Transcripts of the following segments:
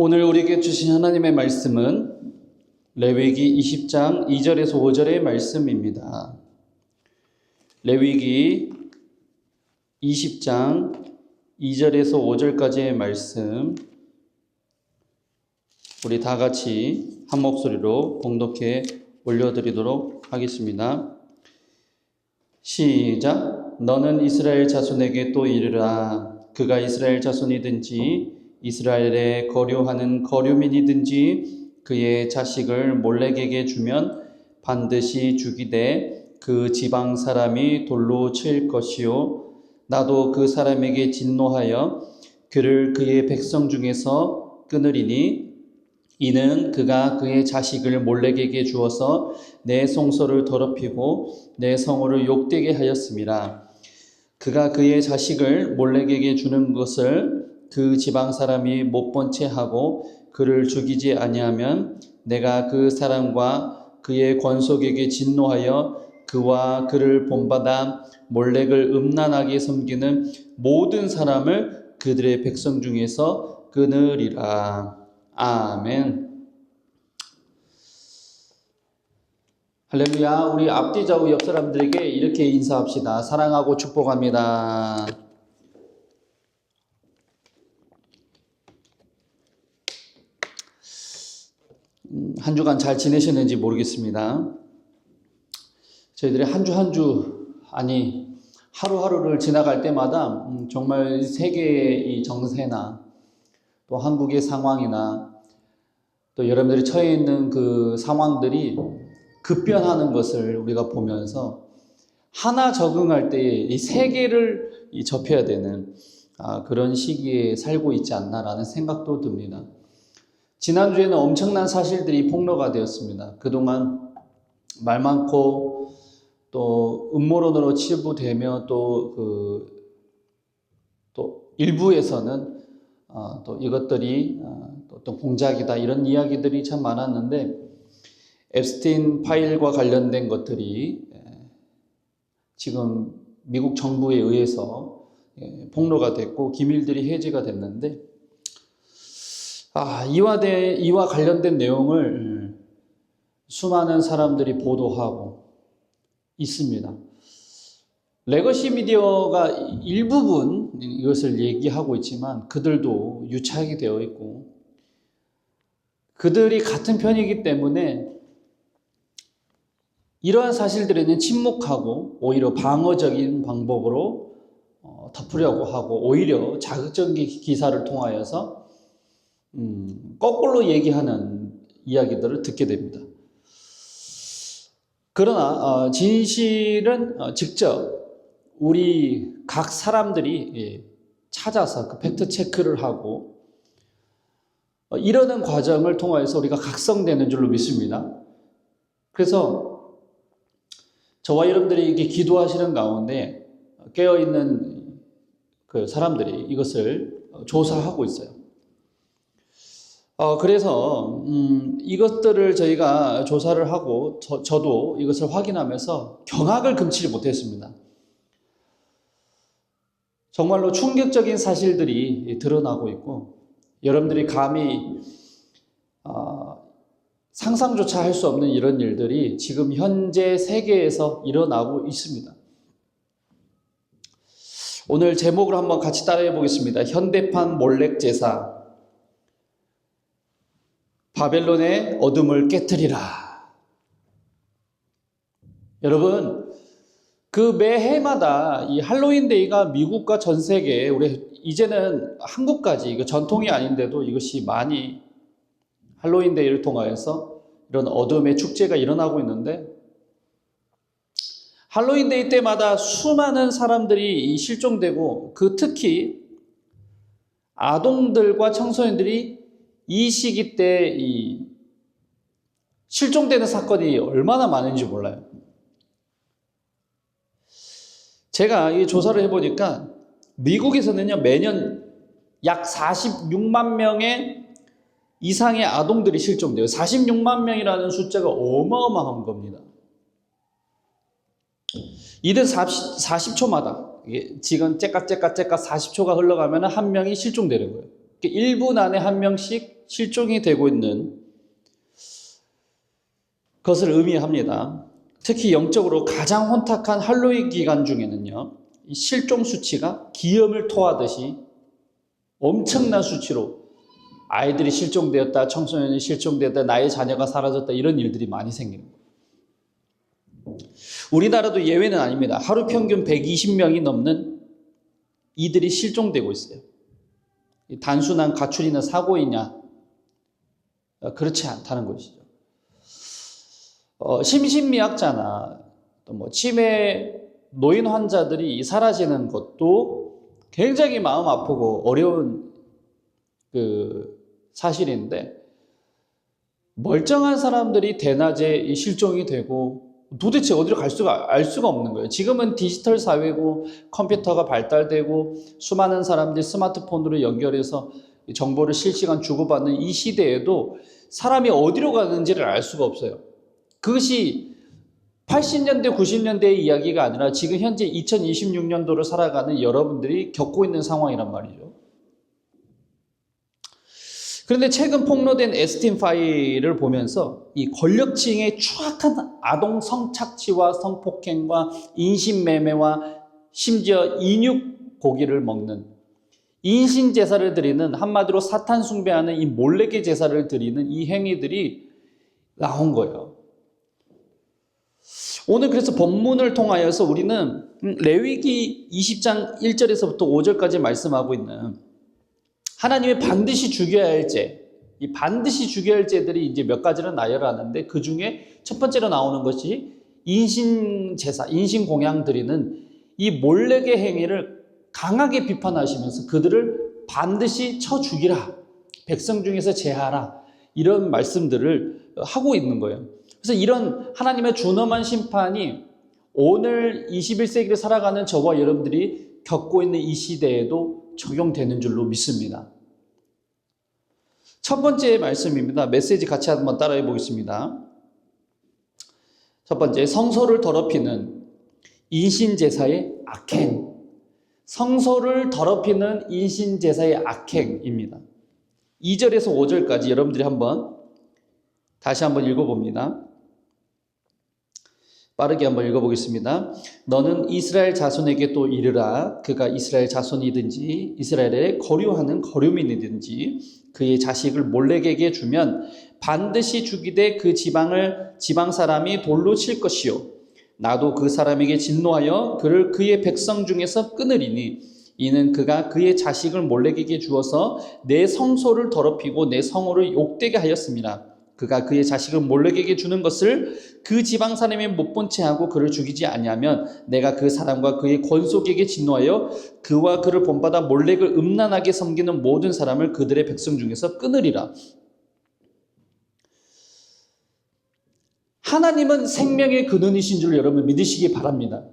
오늘 우리에게 주신 하나님의 말씀은 레위기 20장 2절에서 5절의 말씀입니다. 레위기 20장 2절에서 5절까지의 말씀, 우리 다 같이 한 목소리로 봉독해 올려드리도록 하겠습니다. 시작. 너는 이스라엘 자손에게 또 이르라. 그가 이스라엘 자손이든지 이스라엘에 거류하는 거류민이든지 그의 자식을 몰렉에게 주면 반드시 죽이되 그 지방 사람이 돌로 칠 것이요 나도 그 사람에게 진노하여 그를 그의 백성 중에서 끊으리니 이는 그가 그의 자식을 몰렉에게 주어서 내 성소를 더럽히고 내 성호를 욕되게 하였음이라. 그가 그의 자식을 몰렉에게 주는 것을 그 지방 사람이 못 본 채 하고 그를 죽이지 아니하면 내가 그 사람과 그의 권속에게 진노하여 그와 그를 본받아 몰렉을 음란하게 섬기는 모든 사람을 그들의 백성 중에서 끊으리라. 아멘. 할렐루야. 우리 앞뒤 좌우 옆 사람들에게 이렇게 인사합시다. 사랑하고 축복합니다. 한 주간 잘 지내셨는지 모르겠습니다. 저희들이 한 주 아니 하루하루를 지나갈 때마다 정말 세계의 이 정세나 또 한국의 상황이나 또 여러분들이 처해 있는 그 상황들이 급변하는 것을 우리가 보면서 하나 적응할 때 이 세계를 접해야 되는 그런 시기에 살고 있지 않나라는 생각도 듭니다. 지난주에는 엄청난 사실들이 폭로가 되었습니다. 그동안 말 많고 또 음모론으로 치부되며 또 일부에서는 또 이것들이 어떤 공작이다 이런 이야기들이 참 많았는데 앱스틴 파일과 관련된 것들이 지금 미국 정부에 의해서 폭로가 됐고 기밀들이 해제가 됐는데 이와 관련된 내용을 수많은 사람들이 보도하고 있습니다. 레거시 미디어가 일부분 이것을 얘기하고 있지만 그들도 유착이 되어 있고 그들이 같은 편이기 때문에 이러한 사실들에는 침묵하고 오히려 방어적인 방법으로 덮으려고 하고 오히려 자극적인 기사를 통하여서 거꾸로 얘기하는 이야기들을 듣게 됩니다. 그러나 진실은 직접 우리 각 사람들이 찾아서 그 팩트 체크를 하고 이러는 과정을 통해서 우리가 각성되는 줄로 믿습니다. 그래서 저와 여러분들이 이렇게 기도하시는 가운데 깨어있는 그 사람들이 이것을 조사하고 있어요. 그래서 이것들을 저희가 조사를 하고 저도 이것을 확인하면서 경악을 금치지 못했습니다. 정말로 충격적인 사실들이 드러나고 있고 여러분들이 감히 상상조차 할 수 없는 이런 일들이 지금 현재 세계에서 일어나고 있습니다. 오늘 제목을 한번 같이 따라해 보겠습니다. 현대판 몰렉 제사, 바벨론의 어둠을 깨트리라. 여러분, 그 매해마다 이 할로윈데이가 미국과 전 세계에 우리 이제는 한국까지 이거 전통이 아닌데도 이것이 많이 할로윈데이를 통하여서 이런 어둠의 축제가 일어나고 있는데 할로윈데이 때마다 수많은 사람들이 실종되고 그 특히 아동들과 청소년들이 이 시기 때 실종되는 사건이 얼마나 많은지 몰라요. 제가 이 조사를 해보니까 미국에서는요 매년 약 46만 명의 이상의 아동들이 실종돼요. 46만 명이라는 숫자가 어마어마한 겁니다. 이들 40초마다 지금 째깍째깍 40초가 흘러가면 한 명이 실종되는 거예요. 1분 안에 한 명씩 실종이 되고 있는 것을 의미합니다. 특히 영적으로 가장 혼탁한 할로윈 기간 중에는요, 이 실종 수치가 기염을 토하듯이 엄청난 수치로 아이들이 실종되었다, 청소년이 실종되었다, 나의 자녀가 사라졌다, 이런 일들이 많이 생기는 거예요. 우리나라도 예외는 아닙니다. 하루 평균 120명이 넘는 이들이 실종되고 있어요. 단순한 가출이나 사고이냐? 그렇지 않다는 것이죠. 심신미약자나 또 뭐 치매 노인 환자들이 사라지는 것도 굉장히 마음 아프고 어려운 사실인데, 멀쩡한 사람들이 대낮에 실종이 되고 도대체 어디로 알 수가 없는 거예요. 지금은 디지털 사회고 컴퓨터가 발달되고 수많은 사람들이 스마트폰으로 연결해서 정보를 실시간 주고받는 이 시대에도 사람이 어디로 가는지를 알 수가 없어요. 그것이 80년대, 90년대의 이야기가 아니라 지금 현재 2026년도를 살아가는 여러분들이 겪고 있는 상황이란 말이죠. 그런데 최근 폭로된 에스틴 파일을 보면서 이 권력층의 추악한 아동 성착취와 성폭행과 인신매매와 심지어 인육 고기를 먹는 인신 제사를 드리는, 한마디로 사탄 숭배하는 이 몰래계 제사를 드리는 이 행위들이 나온 거예요. 오늘 그래서 본문을 통하여서 우리는 레위기 20장 1절에서부터 5절까지 말씀하고 있는 하나님의 반드시 죽여야 할 죄, 이 반드시 죽여야 할 죄들이 이제 몇 가지를 나열하는데, 그 중에 첫 번째로 나오는 것이 인신 제사, 인신 공양 드리는 이 몰래계 행위를 강하게 비판하시면서 그들을 반드시 쳐 죽이라, 백성 중에서 제하라, 이런 말씀들을 하고 있는 거예요. 그래서 이런 하나님의 준엄한 심판이 오늘 21세기를 살아가는 저와 여러분들이 겪고 있는 이 시대에도 적용되는 줄로 믿습니다. 첫 번째 말씀입니다. 메시지 같이 한번 따라해 보겠습니다. 첫 번째, 성소를 더럽히는 인신제사의 악행. 성소를 더럽히는 인신제사의 악행입니다. 2절에서 5절까지 여러분들이 다시 한번 읽어봅니다. 빠르게 한번 읽어보겠습니다. 너는 이스라엘 자손에게 또 이르라. 그가 이스라엘 자손이든지 이스라엘에 거류하는 거류민이든지 그의 자식을 몰렉에게 주면 반드시 죽이되 그 지방 사람이 돌로 칠 것이요 나도 그 사람에게 진노하여 그를 그의 백성 중에서 끊으리니 이는 그가 그의 자식을 몰렉에게 주어서 내 성소를 더럽히고 내 성호를 욕되게 하였습니다. 그가 그의 자식을 몰렉에게 주는 것을 그 지방 사람이 못 본 채 하고 그를 죽이지 아니하면 내가 그 사람과 그의 권속에게 진노하여 그와 그를 본받아 몰렉을 음란하게 섬기는 모든 사람을 그들의 백성 중에서 끊으리라. 하나님은 생명의 근원이신 줄 여러분 믿으시기 바랍니다.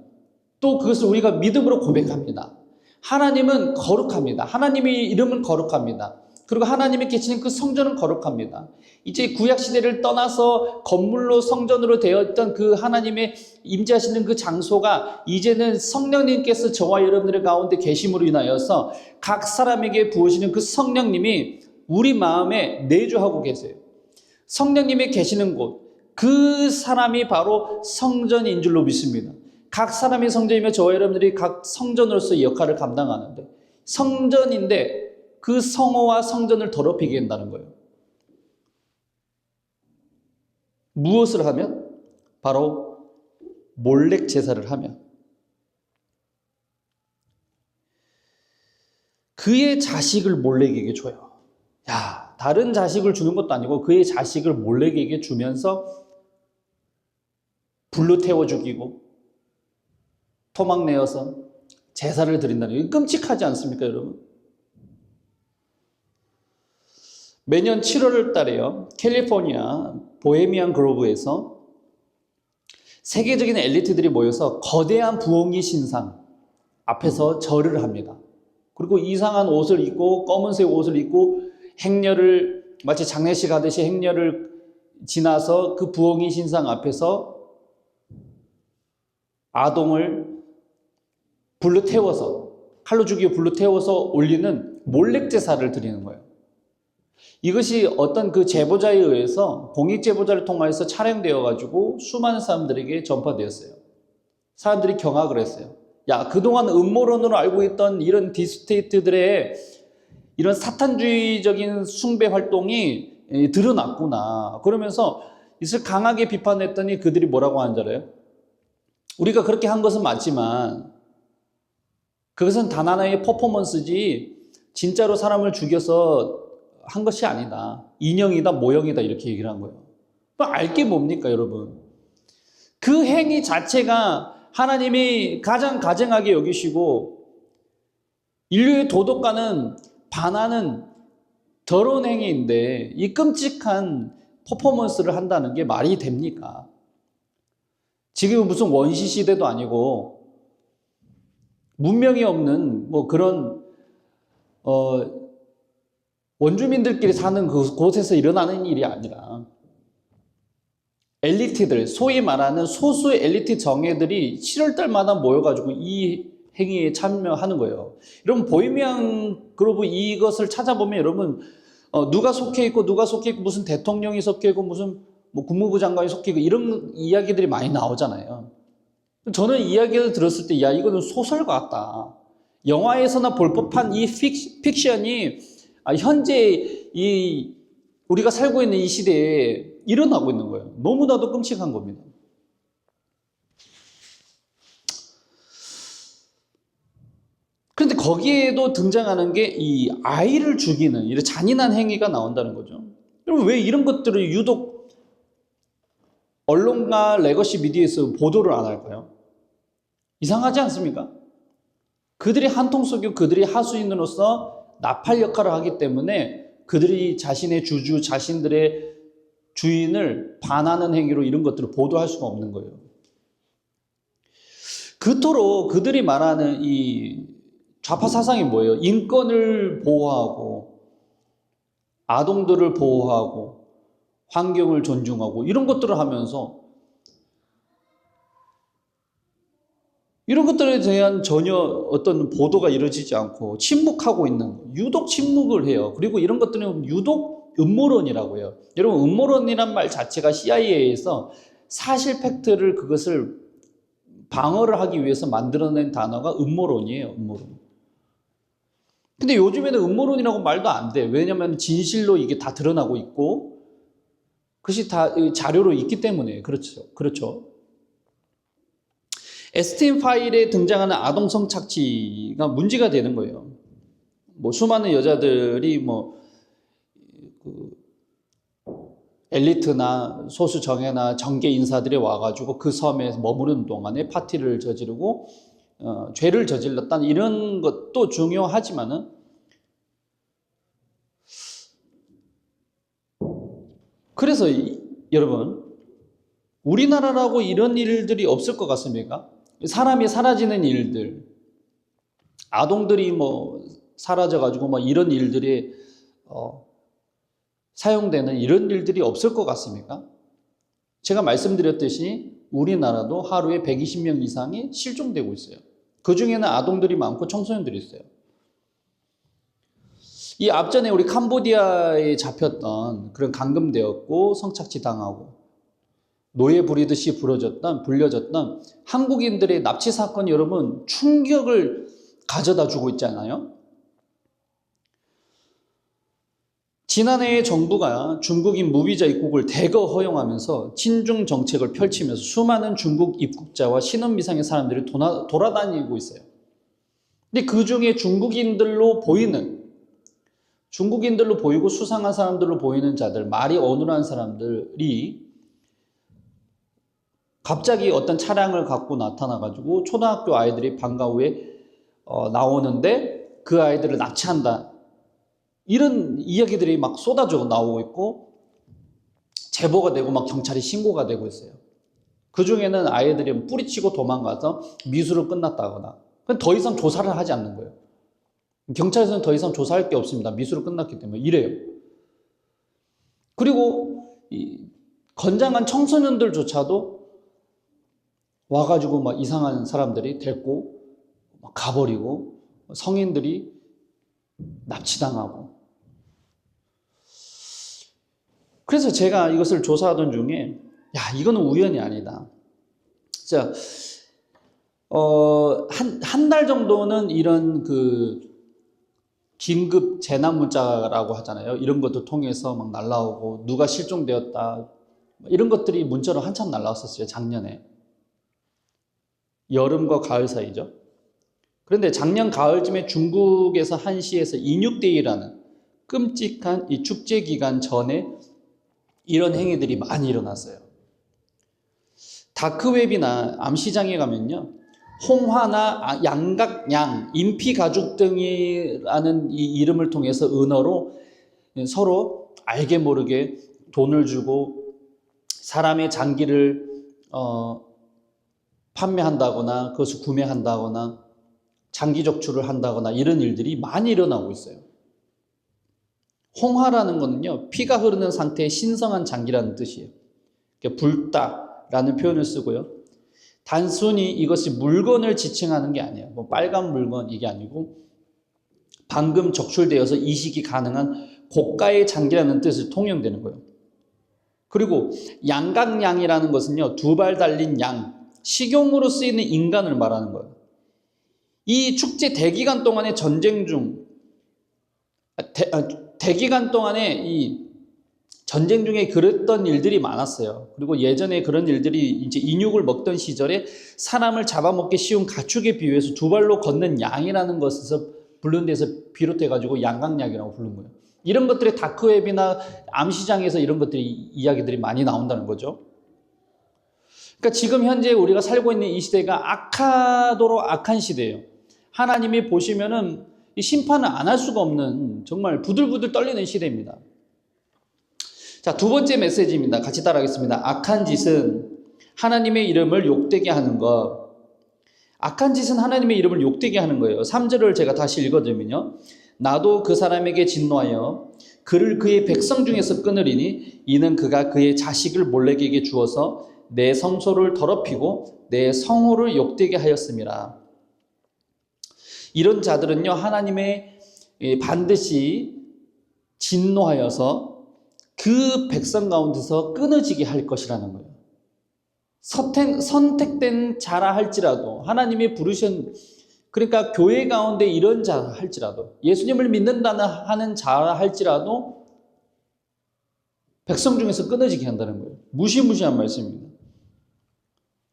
또 그것을 우리가 믿음으로 고백합니다. 하나님은 거룩합니다. 하나님의 이름은 거룩합니다. 그리고 하나님이 계시는 그 성전은 거룩합니다. 이제 구약시대를 떠나서 건물로 성전으로 되어 있던 그 하나님의 임재하시는 그 장소가 이제는 성령님께서 저와 여러분들의 가운데 계심으로 인하여서 각 사람에게 부으시는 그 성령님이 우리 마음에 내주하고 계세요. 성령님이 계시는 곳, 그 사람이 바로 성전인 줄로 믿습니다. 각 사람이 성전이며 저와 여러분들이 각 성전으로서의 역할을 감당하는데, 성전인데 그 성호와 성전을 더럽히게 한다는 거예요. 무엇을 하면? 바로 몰렉 제사를 하면. 그의 자식을 몰렉에게 줘요. 야, 다른 자식을 주는 것도 아니고 그의 자식을 몰렉에게 주면서 불로 태워 죽이고 토막 내어서 제사를 드린다는 게 끔찍하지 않습니까, 여러분? 매년 7월 달에요, 캘리포니아 보헤미안 그로브에서 세계적인 엘리트들이 모여서 거대한 부엉이 신상 앞에서 절을 합니다. 그리고 이상한 옷을 입고 검은색 옷을 입고 행렬을 마치 장례식 하듯이 행렬을 지나서 그 부엉이 신상 앞에서 아동을 불로 태워서 칼로 죽이고 불로 태워서 올리는 몰래 제사를 드리는 거예요. 이것이 어떤 그 제보자에 의해서 공익 제보자를 통해서 촬영되어 가지고 수많은 사람들에게 전파되었어요. 사람들이 경악을 했어요. 야, 그동안 음모론으로 알고 있던 이런 디스테이트들의 이런 사탄주의적인 숭배 활동이 드러났구나. 그러면서 이것을 강하게 비판했더니 그들이 뭐라고 하는 줄 알아요? 우리가 그렇게 한 것은 맞지만 그것은 단 하나의 퍼포먼스지 진짜로 사람을 죽여서 한 것이 아니다. 인형이다, 모형이다 이렇게 얘기를 한 거예요. 알게 뭡니까 여러분? 그 행위 자체가 하나님이 가장 가증하게 여기시고 인류의 도덕과는 반하는 더러운 행위인데 이 끔찍한 퍼포먼스를 한다는 게 말이 됩니까? 지금은 무슨 원시 시대도 아니고 문명이 없는 뭐 그런 원주민들끼리 사는 그곳에서 일어나는 일이 아니라 엘리트들, 소위 말하는 소수의 엘리트 정예들이 7월달마다 모여가지고 이 행위에 참여하는 거예요. 여러분 보헤미안 그루브 이것을 찾아보면 여러분 누가 속해 있고 누가 속해 있고 무슨 대통령이 속해 있고 무슨 뭐 국무부 장관이 속해 있고 이런 이야기들이 많이 나오잖아요. 저는 이야기를 들었을 때 야 이거는 소설 같다. 영화에서나 볼 법한 이 픽션이 현재 이 우리가 살고 있는 이 시대에 일어나고 있는 거예요. 너무나도 끔찍한 겁니다. 그런데 거기에도 등장하는 게 이 아이를 죽이는 이런 잔인한 행위가 나온다는 거죠. 여러분 왜 이런 것들을 유독 언론과 레거시 미디어에서 보도를 안 할까요? 이상하지 않습니까? 그들이 한통속이고 그들이 하수인으로서 나팔 역할을 하기 때문에 그들이 자신의 주주, 자신들의 주인을 반하는 행위로 이런 것들을 보도할 수가 없는 거예요. 그토록 그들이 말하는 이 좌파 사상이 뭐예요? 인권을 보호하고 아동들을 보호하고 환경을 존중하고 이런 것들을 하면서 이런 것들에 대한 전혀 어떤 보도가 이루어지지 않고 침묵하고 있는, 유독 침묵을 해요. 그리고 이런 것들은 유독 음모론이라고 해요. 여러분 음모론이란 말 자체가 CIA에서 사실 팩트를 그것을 방어를 하기 위해서 만들어낸 단어가 음모론이에요. 음모론. 근데 요즘에는 음모론이라고 말도 안 돼. 왜냐하면 진실로 이게 다 드러나고 있고 그것이 다 자료로 있기 때문에 그렇죠. 에스틴 파일에 등장하는 아동 성착취가 문제가 되는 거예요. 뭐 수많은 여자들이 엘리트나 소수 정예나 정계 인사들이 와가지고 그 섬에 머무르는 동안에 파티를 저지르고 죄를 저질렀다는 이런 것도 중요하지만은 그래서 여러분 우리나라라고 이런 일들이 없을 것 같습니까? 사람이 사라지는 일들, 아동들이 사라져가지고 이런 일들이 사용되는 이런 일들이 없을 것 같습니까? 제가 말씀드렸듯이 우리나라도 하루에 120명 이상이 실종되고 있어요. 그 중에는 아동들이 많고 청소년들이 있어요. 이 앞전에 우리 캄보디아에 잡혔던 그런 감금되었고 성착취 당하고 노예 부리듯이 불려졌던 한국인들의 납치 사건이 여러분 충격을 가져다 주고 있잖아요. 지난해 정부가 중국인 무비자 입국을 대거 허용하면서 친중 정책을 펼치면서 수많은 중국 입국자와 신원미상의 사람들이 돌아다니고 있어요. 근데 그 중에 중국인들로 보이고 수상한 사람들로 보이는 자들, 말이 어눌한 사람들이 갑자기 어떤 차량을 갖고 나타나가지고 초등학교 아이들이 방과 후에 나오는데 그 아이들을 납치한다. 이런 이야기들이 막 쏟아져 나오고 있고 제보가 되고 막 경찰이 신고가 되고 있어요. 그 중에는 아이들이 뿌리치고 도망가서 미수를 끝났다거나 더 이상 조사를 하지 않는 거예요. 경찰에서는 더 이상 조사할 게 없습니다. 미수로 끝났기 때문에 이래요. 그리고 이 건장한 청소년들조차도 와가지고 막 이상한 사람들이 데리고 막 가버리고 성인들이 납치당하고. 그래서 제가 이것을 조사하던 중에 이거는 우연이 아니다. 자, 한 달 정도는 이런 긴급 재난 문자라고 하잖아요. 이런 것도 통해서 막 날라오고 누가 실종되었다 이런 것들이 문자로 한참 날라왔었어요. 작년에. 여름과 가을 사이죠. 그런데 작년 가을쯤에 중국에서 한시에서 인육데이라는 끔찍한 이 축제 기간 전에 이런 행위들이 많이 일어났어요. 다크웹이나 암시장에 가면요, 홍화나 양각양, 인피가죽 등이라는 이 이름을 통해서 은어로 서로 알게 모르게 돈을 주고 사람의 장기를 판매한다거나 그것을 구매한다거나 장기 적출을 한다거나 이런 일들이 많이 일어나고 있어요. 홍화라는 거는요, 피가 흐르는 상태의 신성한 장기라는 뜻이에요. 붉다라는 표현을 쓰고요. 단순히 이것이 물건을 지칭하는 게 아니에요. 뭐 빨간 물건 이게 아니고 방금 적출되어서 이식이 가능한 고가의 장기라는 뜻을 통용되는 거예요. 그리고 양각양이라는 것은요, 두 발 달린 양, 식용으로 쓰이는 인간을 말하는 거예요. 이 축제 대기간 동안의 전쟁 중 대기간 동안에 이 전쟁 중에 그랬던 일들이 많았어요. 그리고 예전에 그런 일들이 이제 인육을 먹던 시절에 사람을 잡아먹기 쉬운 가축에 비유해서 두 발로 걷는 양이라는 것에서 부른 데서 비롯해가지고 양각양이라고 부른 거예요. 이런 것들이 다크웹이나 암시장에서 이런 것들이 이야기들이 많이 나온다는 거죠. 그러니까 지금 현재 우리가 살고 있는 이 시대가 악하도록 악한 시대예요. 하나님이 보시면은 이 심판을 안 할 수가 없는 정말 부들부들 떨리는 시대입니다. 자, 두 번째 메시지입니다. 같이 따라하겠습니다. 악한 짓은 하나님의 이름을 욕되게 하는 것. 악한 짓은 하나님의 이름을 욕되게 하는 거예요. 3절을 제가 다시 읽어드리면요. 나도 그 사람에게 진노하여 그를 그의 백성 중에서 끊으리니 이는 그가 그의 자식을 몰래에게 주어서 내 성소를 더럽히고 내 성호를 욕되게 하였음이라. 이런 자들은요, 하나님의 반드시 진노하여서 그 백성 가운데서 끊어지게 할 것이라는 거예요. 선택된 자라 할지라도 하나님이 그러니까 교회 가운데 이런 자라 할지라도 예수님을 믿는다는 하는 자라 할지라도 백성 중에서 끊어지게 한다는 거예요. 무시무시한 말씀입니다.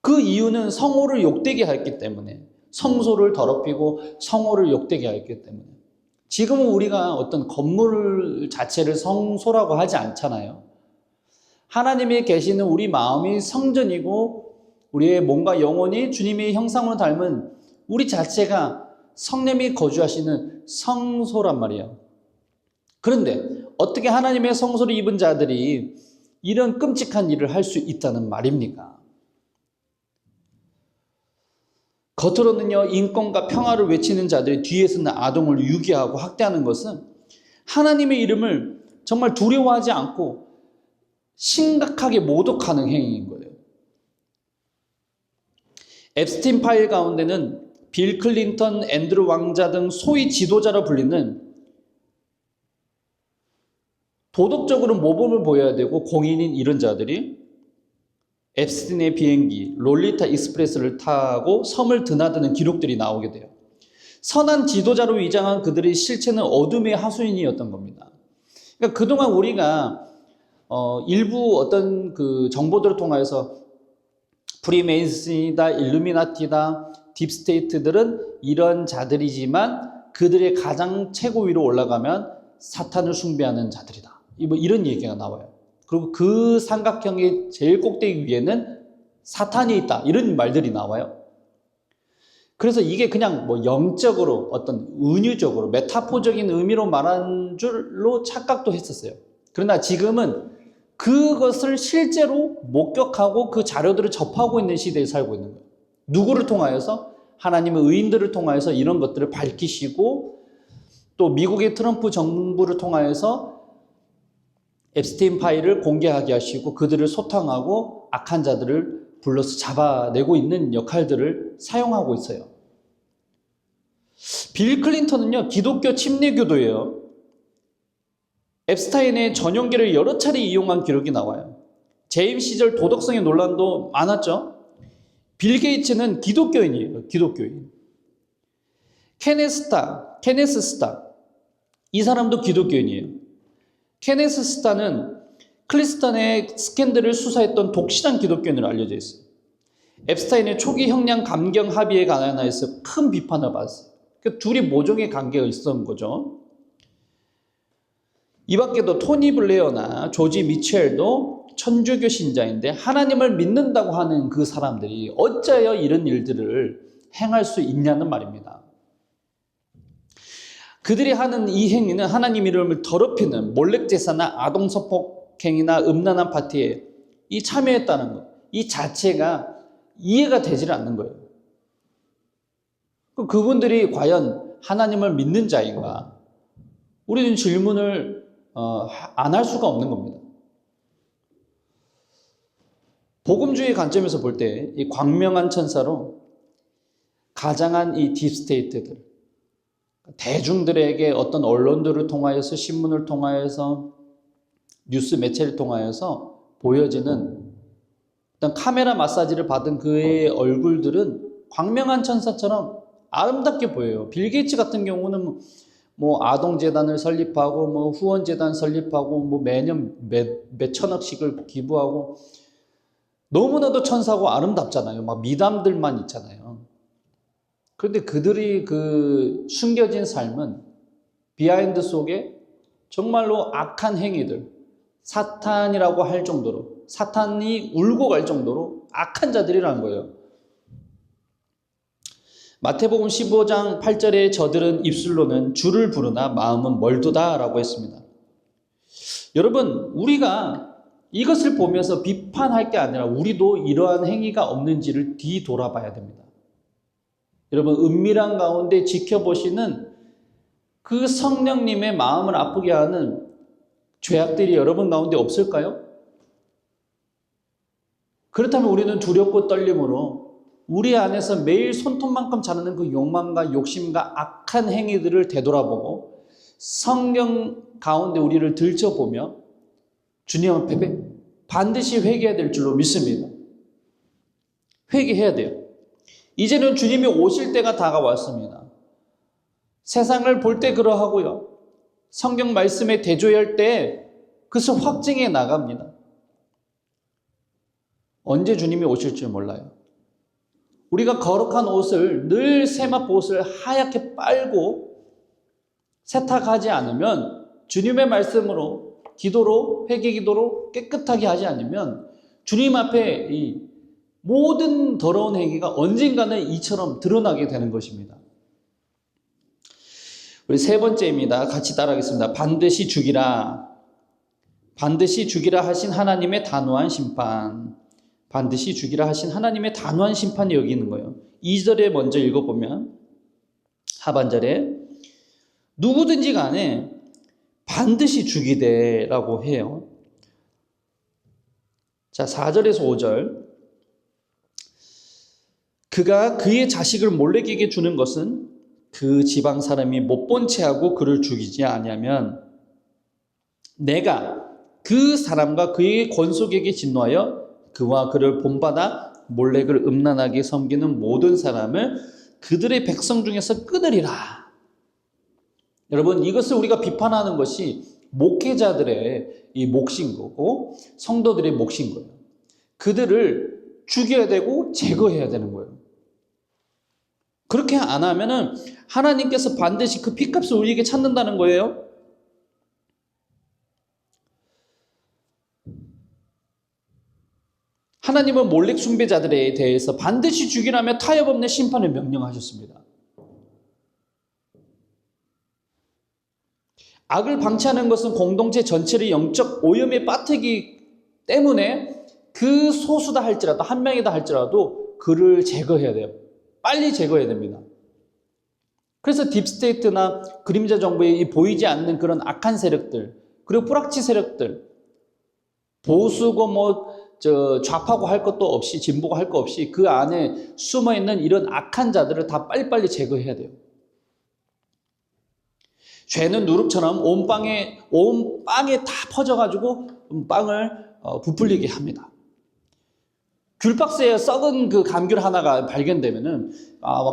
그 이유는 성호를 욕되게 했기 때문에, 성소를 더럽히고 성호를 욕되게 했기 때문에. 지금은 우리가 어떤 건물 자체를 성소라고 하지 않잖아요. 하나님이 계시는 우리 마음이 성전이고 우리의 몸과 영혼이 주님의 형상으로 닮은 우리 자체가 성령이 거주하시는 성소란 말이에요. 그런데 어떻게 하나님의 성소를 입은 자들이 이런 끔찍한 일을 할 수 있다는 말입니까? 겉으로는요, 인권과 평화를 외치는 자들이 뒤에서는 아동을 유기하고 학대하는 것은 하나님의 이름을 정말 두려워하지 않고 심각하게 모독하는 행위인 거예요. 앱스틴 파일 가운데는 빌 클린턴, 앤드루 왕자 등 소위 지도자로 불리는 도덕적으로 모범을 보여야 되고 공인인 이런 자들이 앱스틴의 비행기 롤리타 익스프레스를 타고 섬을 드나드는 기록들이 나오게 돼요. 선한 지도자로 위장한 그들의 실체는 어둠의 하수인이었던 겁니다. 그러니까 그동안 우리가 일부 어떤 그 정보들을 통해서 프리메이슨이다, 일루미나티다, 딥스테이트들은 이런 자들이지만 그들의 가장 최고 위로 올라가면 사탄을 숭배하는 자들이다. 이런 얘기가 나와요. 그리고 그 삼각형의 제일 꼭대기 위에는 사탄이 있다. 이런 말들이 나와요. 그래서 이게 그냥 뭐 영적으로 어떤 은유적으로 메타포적인 의미로 말한 줄로 착각도 했었어요. 그러나 지금은 그것을 실제로 목격하고 그 자료들을 접하고 있는 시대에 살고 있는 거예요. 누구를 통하여서? 하나님의 의인들을 통하여서 이런 것들을 밝히시고 또 미국의 트럼프 정부를 통하여서 앱스틴 파일을 공개하게 하시고 그들을 소탕하고 악한 자들을 불러서 잡아내고 있는 역할들을 사용하고 있어요. 빌 클린턴은요, 기독교 침례교도예요. 앱스타인의 전용기를 여러 차례 이용한 기록이 나와요. 재임 시절 도덕성의 논란도 많았죠. 빌 게이츠는 기독교인이에요. 기독교인. 케네스 스타. 이 사람도 기독교인이에요. 케네스 스타는 클리스턴의 스캔들을 수사했던 독실한 기독교인으로 알려져 있어요. 앱스타인의 초기 형량 감경 합의에 관하여서 큰 비판을 받았어요. 그 둘이 모종의 관계가 있었던 거죠. 이 밖에도 토니 블레어나 조지 미첼도 천주교 신자인데 하나님을 믿는다고 하는 그 사람들이 어찌하여 이런 일들을 행할 수 있냐는 말입니다. 그들이 하는 이 행위는 하나님 이름을 더럽히는 몰렉제사나 아동서폭행이나 음란한 파티에 참여했다는 것, 이 자체가 이해가 되질 않는 거예요. 그분들이 과연 하나님을 믿는 자인가? 우리는 질문을 안 할 수가 없는 겁니다. 복음주의 관점에서 볼 때 이 광명한 천사로 가장한 이 딥스테이트들, 대중들에게 어떤 언론들을 통하여서 신문을 통하여서 뉴스 매체를 통하여서 보여지는 어떤 카메라 마사지를 받은 그의 얼굴들은 광명한 천사처럼 아름답게 보여요. 빌 게이츠 같은 경우는 뭐 아동재단을 설립하고 뭐 후원재단 설립하고 뭐 매년 몇 천억씩을 기부하고 너무나도 천사고 아름답잖아요. 막 미담들만 있잖아요. 그런데 그들이 그 숨겨진 삶은 비하인드 속에 정말로 악한 행위들, 사탄이라고 할 정도로, 사탄이 울고 갈 정도로 악한 자들이라는 거예요. 마태복음 15장 8절에 저들은 입술로는 주를 부르나 마음은 멀도다 라고 했습니다. 여러분, 우리가 이것을 보면서 비판할 게 아니라 우리도 이러한 행위가 없는지를 뒤돌아봐야 됩니다. 여러분, 은밀한 가운데 지켜보시는 그 성령님의 마음을 아프게 하는 죄악들이 여러분 가운데 없을까요? 그렇다면 우리는 두렵고 떨림으로 우리 안에서 매일 손톱만큼 자라는 그 욕망과 욕심과 악한 행위들을 되돌아보고 성령 가운데 우리를 들춰보며 주님 앞에 반드시 회개해야 될 줄로 믿습니다. 회개해야 돼요. 이제는 주님이 오실 때가 다가왔습니다. 세상을 볼 때 그러하고요. 성경 말씀에 대조할 때 그것을 확증해 나갑니다. 언제 주님이 오실지 몰라요. 우리가 거룩한 옷을 늘 세마포 옷을 하얗게 빨고 세탁하지 않으면 주님의 말씀으로 기도로 회개 기도로 깨끗하게 하지 않으면 주님 앞에 이 모든 더러운 행위가 언젠가는 이처럼 드러나게 되는 것입니다. 우리 세 번째입니다. 같이 따라하겠습니다. 반드시 죽이라. 반드시 죽이라 하신 하나님의 단호한 심판. 반드시 죽이라 하신 하나님의 단호한 심판이 여기 있는 거예요. 2절에 먼저 읽어보면 하반절에 누구든지 간에 반드시 죽이되라고 해요. 자, 4절에서 5절. 그가 그의 자식을 몰래에게 주는 것은 그 지방 사람이 못 본 채 하고 그를 죽이지 아니하면 내가 그 사람과 그의 권속에게 진노하여 그와 그를 본받아 몰렉을 음란하게 섬기는 모든 사람을 그들의 백성 중에서 끊으리라. 여러분, 이것을 우리가 비판하는 것이 목회자들의 이 몫인 거고 성도들의 몫인 거예요. 그들을 죽여야 되고 제거해야 되는 거예요. 그렇게 안 하면은 하나님께서 반드시 그 핏값을 우리에게 찾는다는 거예요. 하나님은 몰렉 숭배자들에 대해서 반드시 죽이라며 타협 없는 심판을 명령하셨습니다. 악을 방치하는 것은 공동체 전체를 영적 오염에 빠뜨리기 때문에 그 소수다 할지라도 한 명이다 할지라도 그를 제거해야 돼요. 빨리 제거해야 됩니다. 그래서 딥스테이트나 그림자 정부의 이 보이지 않는 그런 악한 세력들, 그리고 뿌락치 세력들, 보수고 좌파고 할 것도 없이 진보고 할 것 없이 그 안에 숨어있는 이런 악한 자들을 다 빨리빨리 제거해야 돼요. 죄는 누룩처럼 온 빵에 다 퍼져가지고 빵을 부풀리게 합니다. 귤박스에 썩은 그 감귤 하나가 발견되면은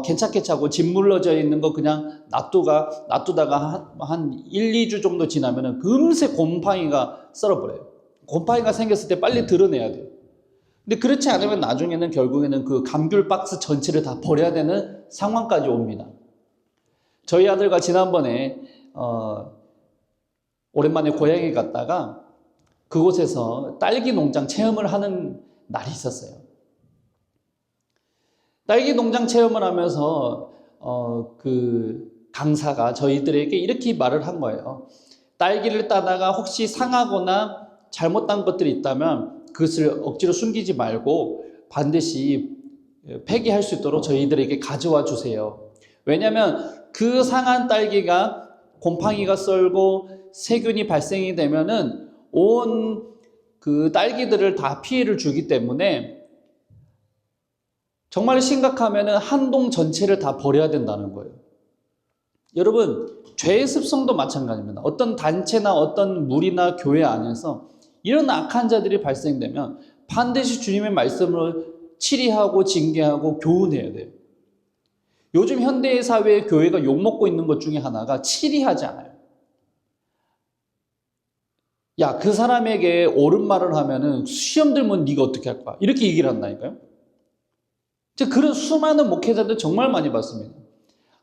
괜찮게 차고 짓 물러져 있는 거 그냥 놔두다가 한 1, 2주 정도 지나면은 금세 곰팡이가 썰어버려요. 곰팡이가 생겼을 때 빨리 드러내야 돼요. 근데 그렇지 않으면 나중에는 결국에는 그 감귤 박스 전체를 다 버려야 되는 상황까지 옵니다. 저희 아들과 지난번에 오랜만에 고향에 갔다가 그곳에서 딸기 농장 체험을 하는 날이 있었어요. 딸기 농장 체험을 하면서 그 강사가 저희들에게 이렇게 말을 한 거예요. 딸기를 따다가 혹시 상하거나 잘못된 것들이 있다면 그것을 억지로 숨기지 말고 반드시 폐기할 수 있도록 저희들에게 가져와 주세요. 왜냐하면 그 상한 딸기가 곰팡이가 썰고 세균이 발생이 되면은 온 그 딸기들을 다 피해를 주기 때문에 정말 심각하면은 한 동 전체를 다 버려야 된다는 거예요. 여러분, 죄의 습성도 마찬가지입니다. 어떤 단체나 어떤 무리나 교회 안에서 이런 악한 자들이 발생되면 반드시 주님의 말씀을 치리하고 징계하고 교훈해야 돼요. 요즘 현대의 사회에 교회가 욕먹고 있는 것 중에 하나가 치리하지 않아요. 야, 그 사람에게 옳은 말을 하면은 시험 들면 네가 어떻게 할 거야? 이렇게 얘기를 한다니까요. 그런 수많은 목회자들 정말 많이 봤습니다.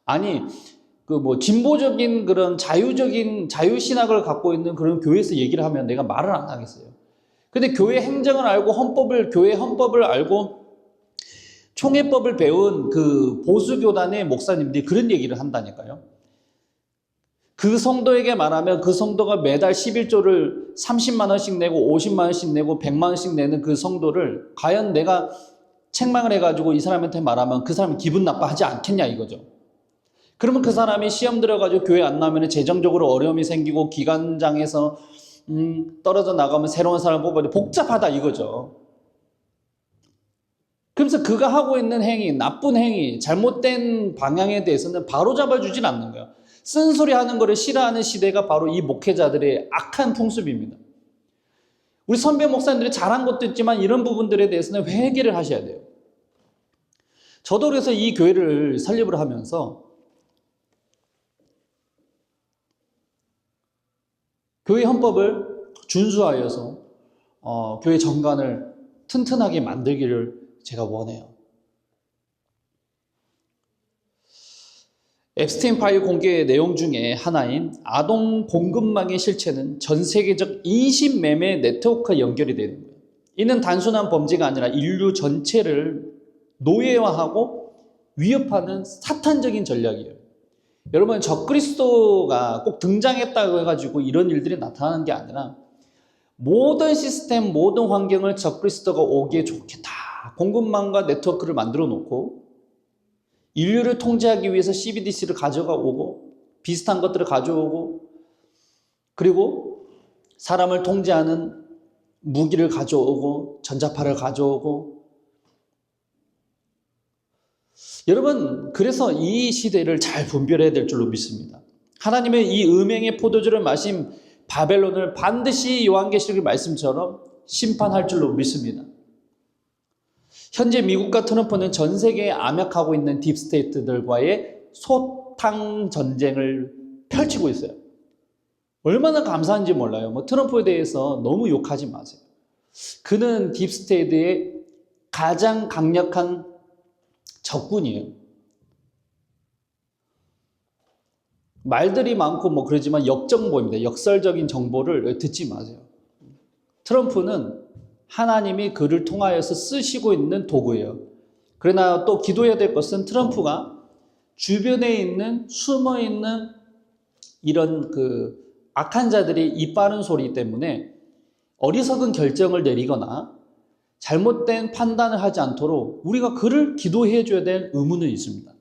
아니, 진보적인 그런 자유신학을 갖고 있는 그런 교회에서 얘기를 하면 내가 말을 안 하겠어요. 근데 교회 행정을 알고 교회 헌법을 알고 총회법을 배운 그 보수교단의 목사님들이 그런 얘기를 한다니까요. 그 성도에게 말하면 그 성도가 매달 11조를 30만 원씩 내고 50만 원씩 내고 100만 원씩 내는 그 성도를 과연 내가 책망을 해가지고 이 사람한테 말하면 그 사람이 기분 나빠하지 않겠냐 이거죠. 그러면 그 사람이 시험 들어가지고 교회 안 나오면 재정적으로 어려움이 생기고 기관장에서 떨어져 나가면 새로운 사람을 뽑아야 복잡하다 이거죠. 그러면서 그가 하고 있는 행위, 나쁜 행위, 잘못된 방향에 대해서는 바로 잡아주진 않는 거예요. 쓴소리 하는 거를 싫어하는 시대가 바로 이 목회자들의 악한 풍습입니다. 우리 선배 목사님들이 잘한 것도 있지만 이런 부분들에 대해서는 회개를 하셔야 돼요. 저도 그래서 이 교회를 설립을 하면서 교회 헌법을 준수하여서 교회 정관을 튼튼하게 만들기를 제가 원해요. 앱스테인 파일 공개 내용 중에 하나인 아동 공급망의 실체는 전 세계적 인신매매 네트워크와 연결이 되는 거예요. 이는 단순한 범죄가 아니라 인류 전체를 노예화하고 위협하는 사탄적인 전략이에요. 여러분, 적그리스도가 꼭 등장했다고 해가지고 이런 일들이 나타나는 게 아니라 모든 시스템, 모든 환경을 적그리스도가 오기에 좋게 다 공급망과 네트워크를 만들어 놓고 인류를 통제하기 위해서 CBDC를 가져가 오고 비슷한 것들을 가져오고 그리고 사람을 통제하는 무기를 가져오고 전자파를 가져오고 여러분, 그래서 이 시대를 잘 분별해야 될 줄로 믿습니다. 하나님의 이 음행의 포도주를 마신 바벨론을 반드시 요한계시록 말씀처럼 심판할 줄로 믿습니다. 현재 미국과 트럼프는 전 세계에 암약하고 있는 딥스테이트들과의 소탕 전쟁을 펼치고 있어요. 얼마나 감사한지 몰라요. 트럼프에 대해서 너무 욕하지 마세요. 그는 딥스테이트의 가장 강력한 적군이에요. 말들이 많고 그러지만 역정보입니다. 역설적인 정보를 듣지 마세요. 트럼프는 하나님이 그를 통하여서 쓰시고 있는 도구예요. 그러나 또 기도해야 될 것은 트럼프가 주변에 있는 숨어 있는 이런 악한 자들이 입 바른 소리 때문에 어리석은 결정을 내리거나 잘못된 판단을 하지 않도록 우리가 그를 기도해 줘야 될 의무는 있습니다.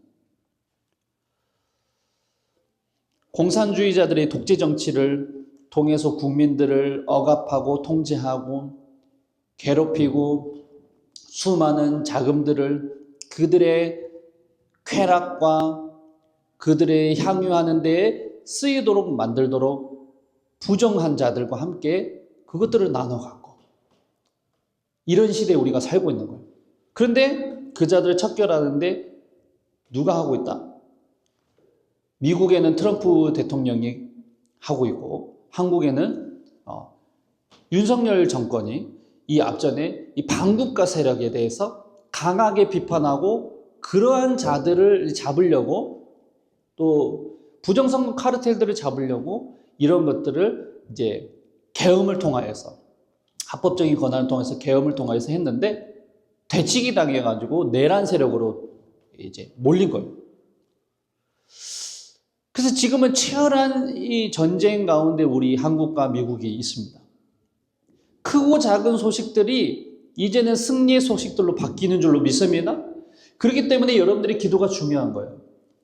공산주의자들의 독재 정치를 통해서 국민들을 억압하고 통제하고 괴롭히고 수많은 자금들을 그들의 쾌락과 그들의 향유하는 데에 쓰이도록 만들도록 부정한 자들과 함께 그것들을 나눠 갖고 이런 시대에 우리가 살고 있는 거예요. 그런데 그 자들을 척결하는데 누가 하고 있다? 미국에는 트럼프 대통령이 하고 있고 한국에는 윤석열 정권이 이 앞전에 이 반국가 세력에 대해서 강하게 비판하고 그러한 자들을 잡으려고 또 부정선거 카르텔들을 잡으려고 이런 것들을 이제 계엄을 통하여서 합법적인 권한을 통해서 계엄을 통하여서 했는데 되치기 당해가지고 내란 세력으로 이제 몰린 거예요. 그래서 지금은 치열한 이 전쟁 가운데 우리 한국과 미국이 있습니다. 크고 작은 소식들이 이제는 승리의 소식들로 바뀌는 줄로 믿습니다. 그렇기 때문에 여러분들의 기도가 중요한 거예요.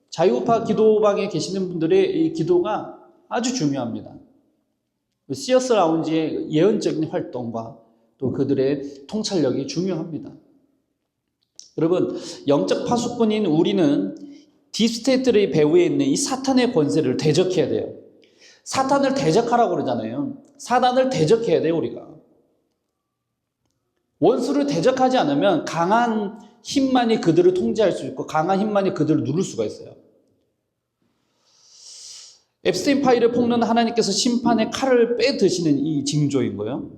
자유우파 기도방에 계시는 분들의 이 기도가 아주 중요합니다. 시어스 라운지의 예언적인 활동과 또 그들의 통찰력이 중요합니다. 여러분, 영적 파수꾼인 우리는 딥스테이트의 배후에 있는 이 사탄의 권세를 대적해야 돼요. 사탄을 대적하라고 그러잖아요. 사탄을 대적해야 돼요, 우리가. 원수를 대적하지 않으면 강한 힘만이 그들을 통제할 수 있고 강한 힘만이 그들을 누를 수가 있어요. 앱스테인 파일을 폭로는 하나님께서 심판의 칼을 빼드시는 이 징조인 거예요.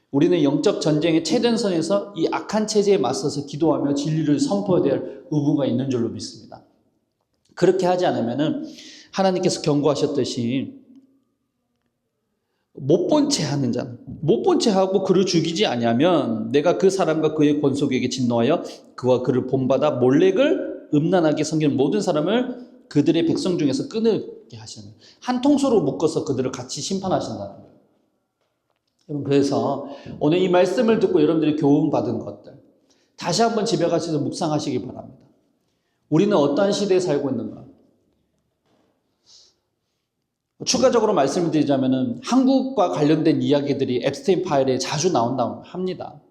우리는 영적 전쟁의 최전선에서 이 악한 체제에 맞서서 기도하며 진리를 선포해야 될 의무가 있는 줄로 믿습니다. 그렇게 하지 않으면 하나님께서 경고하셨듯이 못 본 채 하는 자는 못 본 채 하고 그를 죽이지 아니하면 내가 그 사람과 그의 권속에게 진노하여 그와 그를 본받아 몰렉을 음란하게 섬기는 모든 사람을 그들의 백성 중에서 끊게 하시는 한 통수로 묶어서 그들을 같이 심판하신다는 거예요. 여러분, 그래서 오늘 이 말씀을 듣고 여러분들이 교훈 받은 것들 다시 한번 집에 가셔서 묵상하시기 바랍니다. 우리는 어떠한 시대에 살고 있는가? 추가적으로 말씀을 드리자면 한국과 관련된 이야기들이 앱스테인 파일에 자주 나온다고 합니다.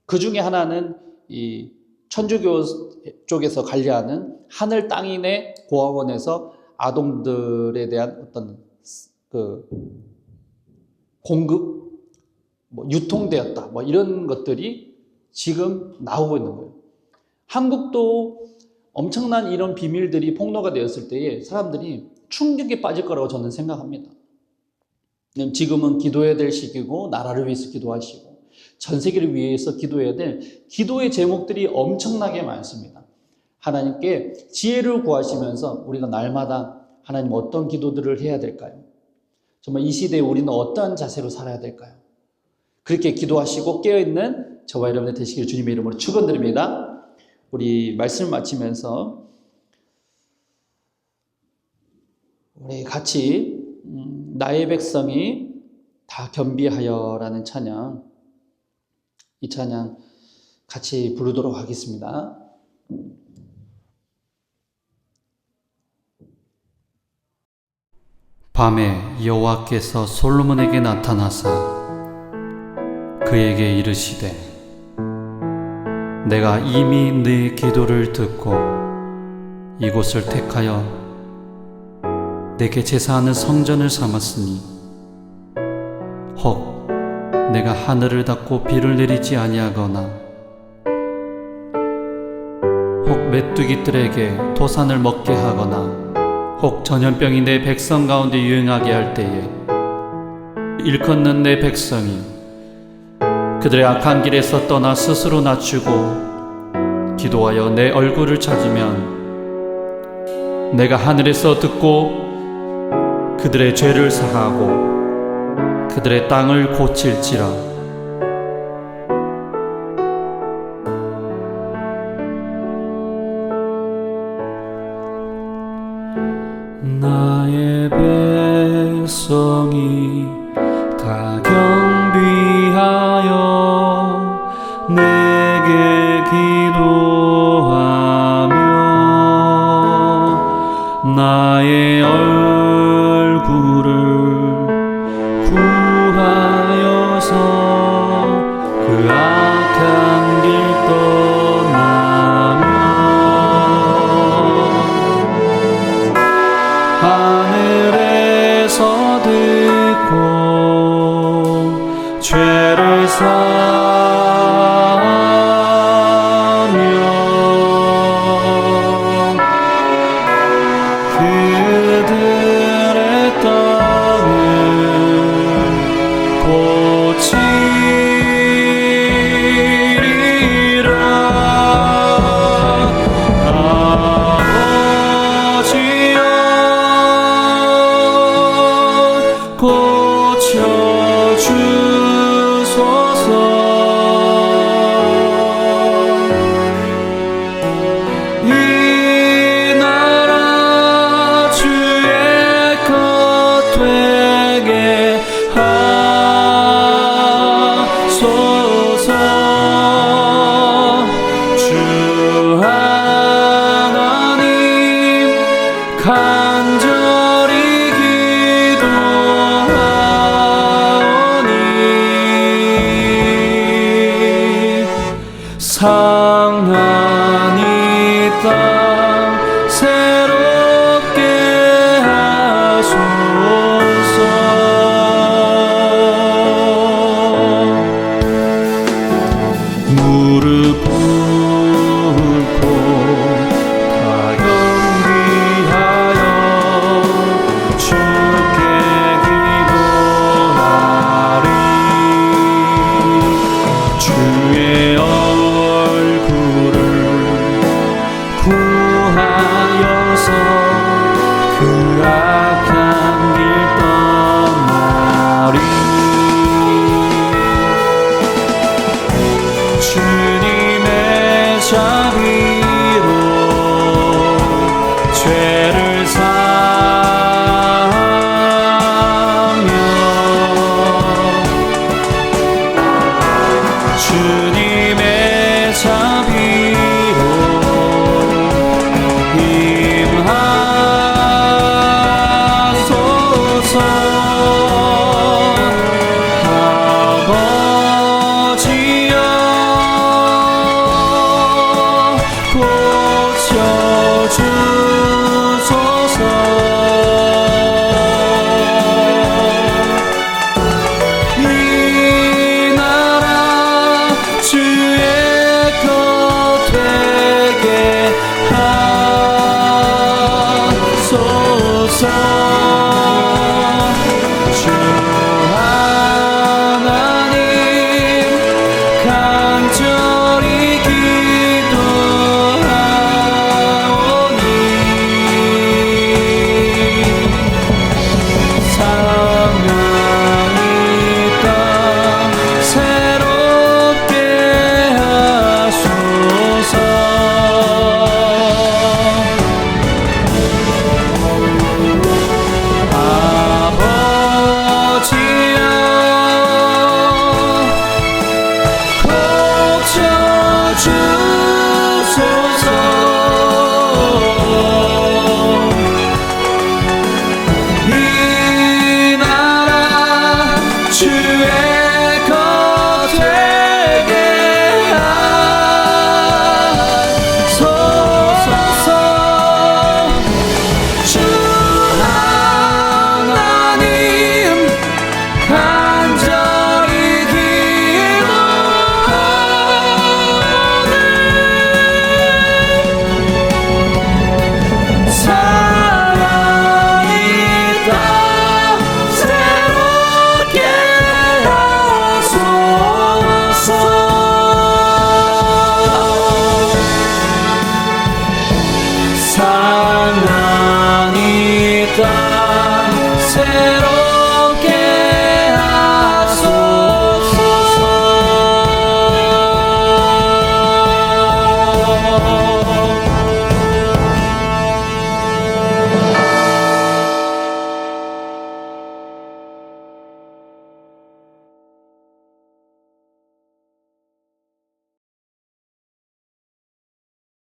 그 중에 하나는 이 천주교 쪽에서 관리하는 하늘 땅인의 고아원에서 아동들에 대한 어떤 그 공급, 유통되었다, 이런 것들이 지금 나오고 있는 거예요. 한국도 엄청난 이런 비밀들이 폭로가 되었을 때에 사람들이 충격에 빠질 거라고 저는 생각합니다. 지금은 기도해야 될 시기고 나라를 위해서 기도하시고 전 세계를 위해서 기도해야 될 기도의 제목들이 엄청나게 많습니다. 하나님께 지혜를 구하시면서 우리가 날마다 하나님 어떤 기도들을 해야 될까요? 정말 이 시대에 우리는 어떠한 자세로 살아야 될까요? 그렇게 기도하시고 깨어있는 저와 여러분들 되시길 주님의 이름으로 축원드립니다. 우리 말씀을 마치면서 우리 같이 나의 백성이 다 겸비하여라는 찬양, 이 찬양 같이 부르도록 하겠습니다. 밤에 여호와께서 솔로몬에게 나타나사 그에게 이르시되 내가 이미 네 기도를 듣고 이곳을 택하여 내게 제사하는 성전을 삼았으니 혹 내가 하늘을 닫고 비를 내리지 아니하거나 혹 메뚜기들에게 토산을 먹게 하거나 혹 전염병이 내 백성 가운데 유행하게 할 때에 일컫는 내 백성이 그들의 악한 길에서 떠나 스스로 낮추고 기도하여 내 얼굴을 찾으면 내가 하늘에서 듣고 그들의 죄를 사하고 그들의 땅을 고칠지라. 나의 백성이 다 경비하여 내게 기도하며 나의 얼굴을 구하여서 사명 그들의 땅은 고치리라 아버지여 고쳐주소서 이 나라 주의 것 되게 하소서 주 하나님 간절히 기도하오니 상한 이 땅 새롭게 하소서 무릎 꿇고 다 경비하여 주께 기도하리 주의 얼굴을 구하여서 그 악한 길 떠나리 주님의 자비로 죄를 사하며 주님의 자비로 임하소서 아버지여 고쳐주소서 이 나라 주의 것 되게 하소서 주 하나님 간절히 기도하오니 상한 이 땅 새롭게 하소서 땅 새로